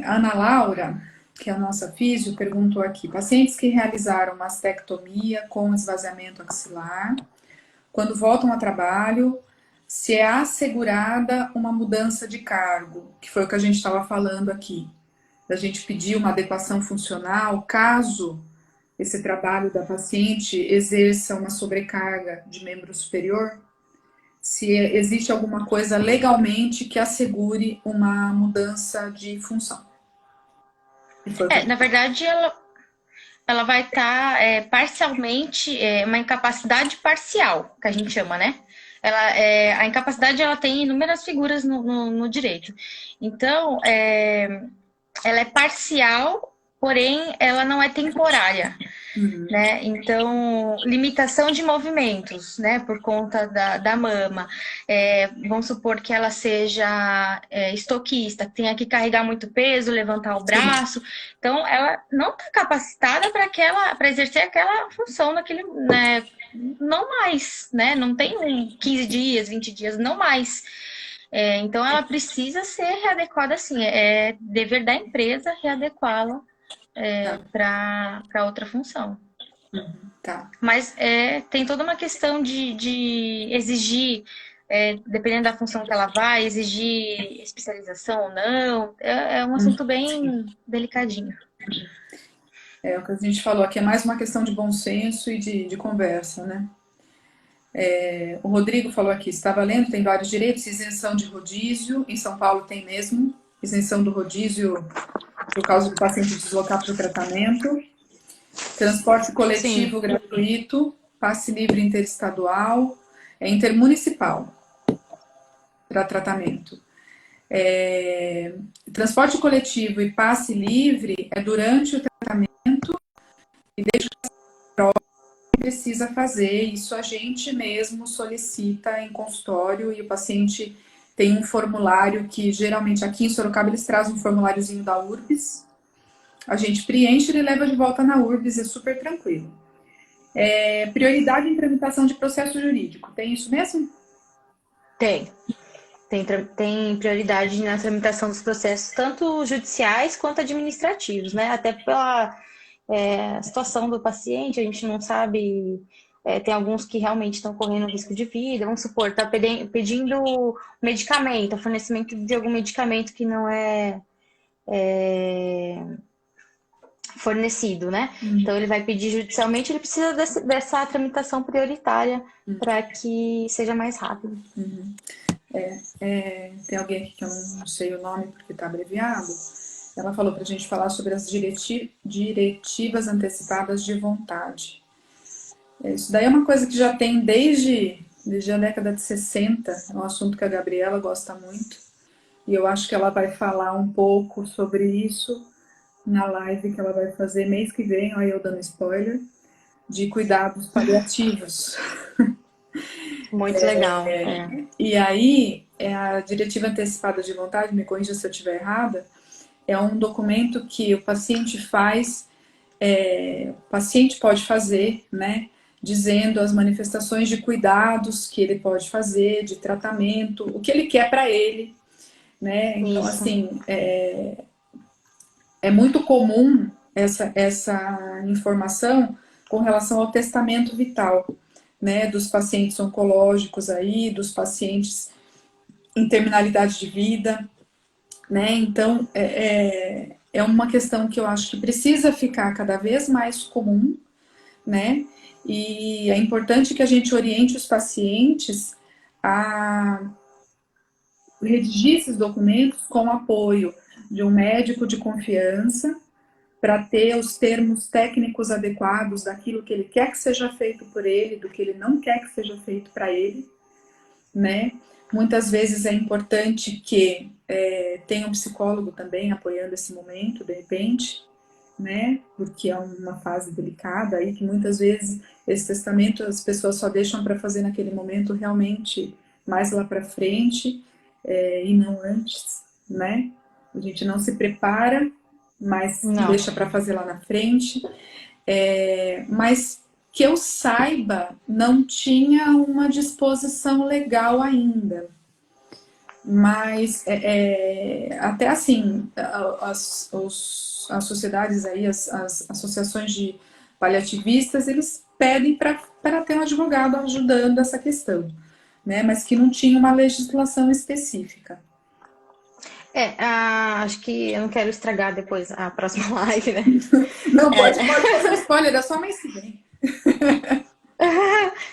A Ana Laura, que é a nossa físio, perguntou aqui: pacientes que realizaram mastectomia com esvaziamento axilar, quando voltam ao trabalho, se é assegurada uma mudança de cargo, que foi o que a gente estava falando aqui, da gente pedir uma adequação funcional, caso esse trabalho da paciente exerça uma sobrecarga de membro superior? Se existe alguma coisa legalmente que assegure uma mudança de função. Na verdade, ela vai estar parcialmente, uma incapacidade parcial, que a gente chama, né? A incapacidade ela tem inúmeras figuras no direito. Então, ela é parcial, porém ela não é temporária. Né? Então, limitação de movimentos, né? Por conta da mama. Vamos supor que ela seja estoquista, que tenha que carregar muito peso, levantar o braço. Então, ela não está capacitada para exercer aquela função naquele, né? Não mais, né? Não tem 15 dias, 20 dias, não mais. Então, ela precisa ser readequada assim. É dever da empresa readequá-la para outra função. Tá. Mas tem toda uma questão de exigir, dependendo da função que ela vai, exigir especialização ou não. É um assunto bem delicadinho. O que a gente falou aqui é mais uma questão de bom senso e de conversa, né? O Rodrigo falou aqui, está valendo, tem vários direitos, isenção de rodízio, em São Paulo tem mesmo, isenção do rodízio por causa do paciente deslocar para o tratamento, transporte coletivo gratuito, passe livre interestadual, intermunicipal para tratamento. Transporte coletivo e passe livre é durante o tratamento e desde que precisa fazer, isso a gente mesmo solicita em consultório e o paciente tem um formulário que geralmente aqui em Sorocaba eles trazem um formuláriozinho da URBS, a gente preenche e leva de volta na URBS, é super tranquilo. Prioridade em tramitação de processo jurídico, tem isso mesmo? Tem. Tem prioridade na tramitação dos processos, tanto judiciais quanto administrativos, né? Até pela situação do paciente, a gente não sabe. Tem alguns que realmente estão correndo risco de vida. Vamos supor, está pedindo medicamento, fornecimento de algum medicamento que não é fornecido, né? Então ele vai pedir judicialmente, ele precisa dessa tramitação prioritária para que seja mais rápido. Tem alguém aqui que eu não sei o nome porque está abreviado. Ela falou para a gente falar sobre as diretivas antecipadas de vontade. Isso daí é uma coisa que já tem desde a década de 60, é um assunto que a Gabriela gosta muito. E eu acho que ela vai falar um pouco sobre isso na live que ela vai fazer mês que vem, olha eu dando spoiler, de cuidados paliativos. Muito legal. E aí, a diretiva antecipada de vontade, me corrija se eu estiver errada, é um documento que o paciente faz, o paciente pode fazer, né, dizendo as manifestações de cuidados que ele pode fazer, de tratamento, o que ele quer para ele, né? Então, Isso. assim, é muito comum essa informação com relação ao testamento vital, né, dos pacientes oncológicos aí, dos pacientes em terminalidade de vida, né? Então, é uma questão que eu acho que precisa ficar cada vez mais comum, né? E é importante que a gente oriente os pacientes a redigir esses documentos com apoio de um médico de confiança, para ter os termos técnicos adequados daquilo que ele quer que seja feito por ele, do que ele não quer que seja feito para ele, né? Muitas vezes é importante que tenha um psicólogo também apoiando esse momento, de repente, né? Porque é uma fase delicada aí, que muitas vezes esse testamento as pessoas só deixam para fazer naquele momento realmente mais lá para frente e não antes, né? A gente não se prepara, mas deixa para fazer lá na frente. Mas que eu saiba, não tinha uma disposição legal ainda. Mas até assim, as sociedades aí, as associações de paliativistas, eles pedem para ter um advogado ajudando essa questão, né? Mas que não tinha uma legislação específica. Acho que eu não quero estragar depois a próxima live, né? Não, pode fazer spoiler, é só mês que vem.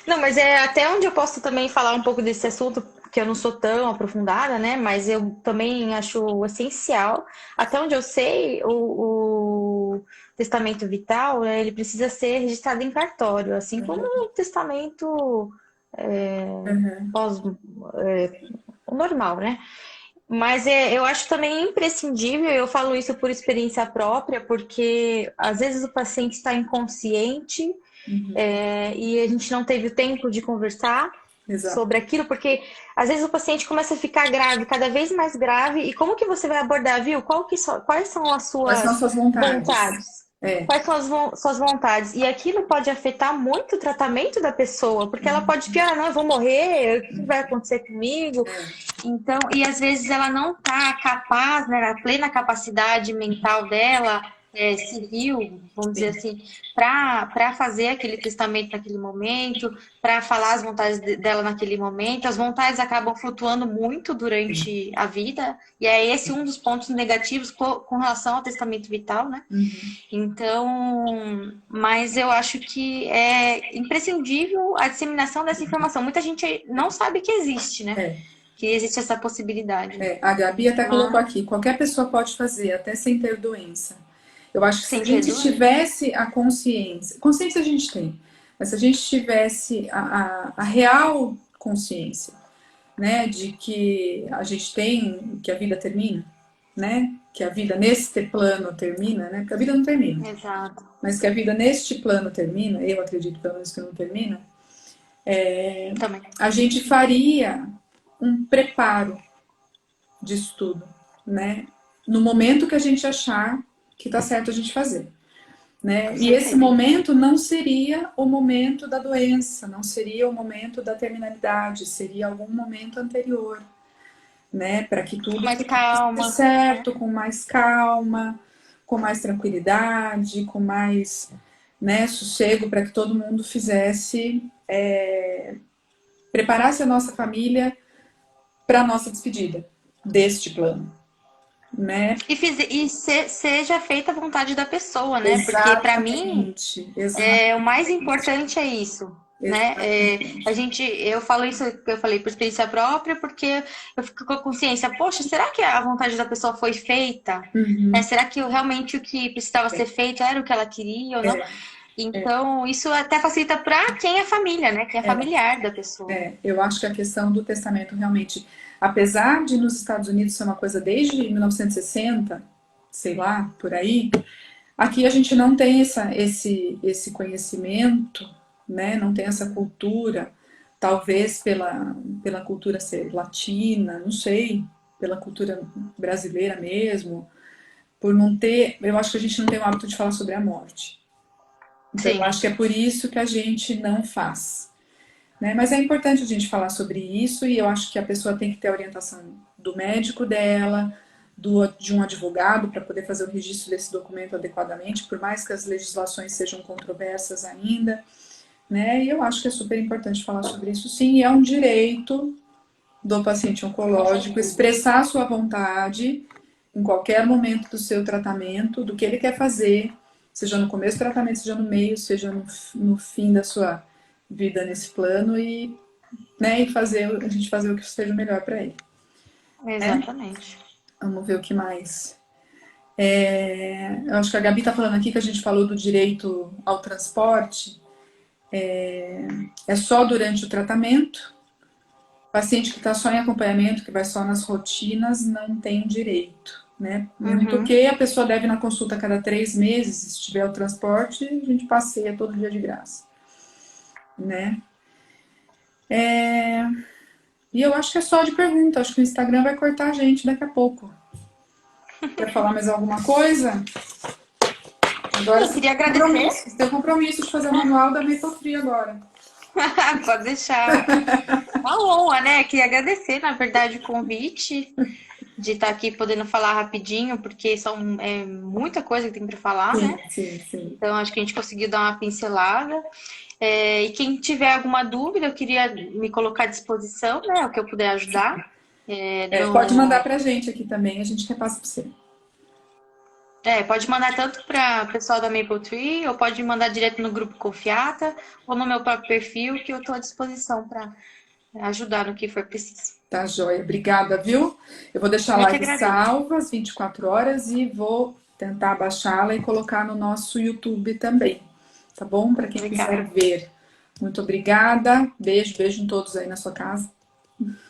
Não, mas é até onde eu posso também falar um pouco desse assunto, que eu não sou tão aprofundada, né? Mas eu também acho essencial. Até onde eu sei, o testamento vital, né, ele precisa ser registrado em cartório, assim como o testamento Uhum. pós, o normal, né? Mas eu acho também imprescindível, eu falo isso por experiência própria, porque às vezes o paciente está inconsciente, Uhum. e a gente não teve o tempo de conversar Exato. sobre aquilo, porque às vezes o paciente começa a ficar grave, cada vez mais grave, e como que você vai abordar, viu? Quais são as Quais são as suas suas vontades? vontades? É. Quais são suas vontades? E aquilo pode afetar muito o tratamento da pessoa, porque ela pode ficar, não, eu vou morrer, o que vai acontecer comigo? Então, e às vezes ela não está capaz, né, na plena capacidade mental dela, civil, vamos dizer Sim. assim, para fazer aquele testamento naquele momento, para falar as vontades dela naquele momento. As vontades acabam flutuando muito Sim. durante a vida, e é esse um dos pontos negativos com relação ao testamento vital, né? Uhum. Então, mas eu acho que é imprescindível a disseminação dessa informação. Muita gente não sabe que existe, né? É. Que existe essa possibilidade. A Gabi até colocou Mas aqui, qualquer pessoa pode fazer, até sem ter doença. Eu acho que se a sem ter gente doença. tivesse a consciência a gente tem, mas se a gente tivesse a real consciência, né, de que a gente tem, que a vida termina, né, que a vida neste plano termina, né, porque a vida não termina, Exato. mas que a vida neste plano termina, eu acredito pelo menos que não termina, Também. a gente faria um preparo de estudo, né? No momento que a gente achar que está certo a gente fazer. Com Né? E esse certeza. momento não seria o momento da doença, não seria o momento da terminalidade, seria algum momento anterior, né? Para que Com tudo mais ficasse calma, né? certo, com mais calma, com mais tranquilidade, com mais, né, sossego, para que todo mundo fizesse, preparasse a nossa família para a nossa despedida deste plano, né? Seja feita a vontade da pessoa, né? Porque para mim Exatamente, o mais importante é isso, né? exatamente. Eu falo isso que eu falei por experiência própria, porque eu fico com a consciência, poxa, será que a vontade da pessoa foi feita? Né? Uhum. Será que realmente o que precisava ser feito era o que ela queria ou não? Então, isso até facilita para quem é família, né? Quem é familiar da pessoa. Eu acho que a questão do testamento realmente, apesar de nos Estados Unidos ser uma coisa desde 1960, sei lá, por aí, aqui a gente não tem esse conhecimento, né? Não tem essa cultura, talvez pela cultura ser latina, não sei, pela cultura brasileira mesmo, por não ter, eu acho que a gente não tem o hábito de falar sobre a morte. Então, eu Sim, acho que é por isso que a gente não faz. Né? Mas é importante a gente falar sobre isso e eu acho que a pessoa tem que ter a orientação do médico dela, de um advogado para poder fazer o registro desse documento adequadamente, por mais que as legislações sejam controversas ainda. Né? E eu acho que é super importante falar sobre isso sim, e é um direito do paciente com oncológico certeza. expressar a sua vontade em qualquer momento do seu tratamento, do que ele quer fazer, seja no começo do tratamento, seja no meio, seja no fim da sua vida nesse plano e, né, e a gente fazer o que seja melhor para ele. Né? Exatamente. Vamos ver o que mais. Eu acho que a Gabi está falando aqui que a gente falou do direito ao transporte. É só durante o tratamento. Paciente que está só em acompanhamento, que vai só nas rotinas, não tem direito. Né? Mesmo Uhum. porque a pessoa deve ir na consulta a cada 3 meses, se tiver o transporte, a gente passeia todo dia de graça. Né? E eu acho que é só de pergunta, acho que o Instagram vai cortar a gente daqui a pouco. Quer falar mais alguma coisa? Agora Eu queria agradecer. você tem compromisso de fazer o manual da Mapofree agora. Pode deixar. Uma honra, né? Queria agradecer, na verdade, o convite de estar aqui podendo falar rapidinho, porque muita coisa que tem para falar, Sim, né? sim, sim. Então, acho que a gente conseguiu dar uma pincelada. E quem tiver alguma dúvida, eu queria me colocar à disposição, né? O que eu puder ajudar. Pode mandar pra gente aqui também, a gente repassa pra você. Pode mandar tanto para o pessoal da Maple Tree, ou pode mandar direto no grupo Confiata, ou no meu próprio perfil, que eu estou à disposição para ajudar no que for preciso. Tá, joia. Obrigada, viu? Eu vou deixar a Eu que live agradeço. salva às 24 horas e vou tentar baixá-la e colocar no nosso YouTube também. Tá bom? Para quem quiser Obrigada. ver. Muito obrigada. Beijo, beijo em todos aí na sua casa.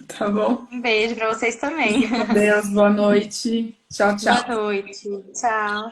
Tá bom? Um beijo para vocês também. Fique com Deus. Boa noite. Tchau, Boa tchau. noite. Tchau.